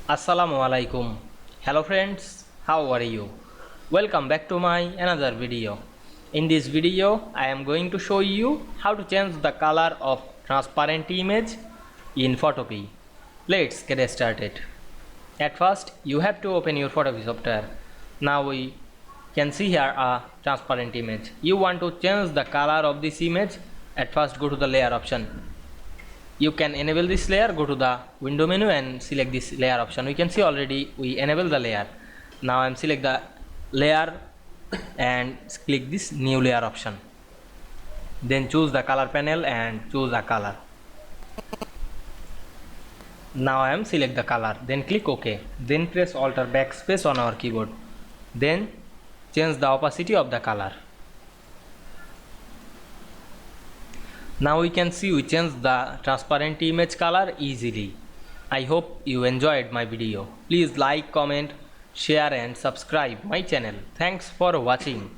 Assalamu Walaikum. Hello friends, how are you? Welcome back to my another video. In this video, I am going to show you how to change the color of transparent image in Photopea. Let's get started. At first, you have to open your Photopea software. Now we can see here a transparent image. You want to change the color of this image. At first, go to the layer option. You can enable this layer, go to the window menu and select this layer option. We can see already we enable the layer. Now I am select the layer and click this new layer option. Then choose the color panel and choose a color. Now I am select the color, then click OK. Then press Alt or backspace on our keyboard. Then change the opacity of the color. Now we can see we changed the transparent image color easily. I hope you enjoyed my video. Please like, comment, share and subscribe my channel. Thanks for watching.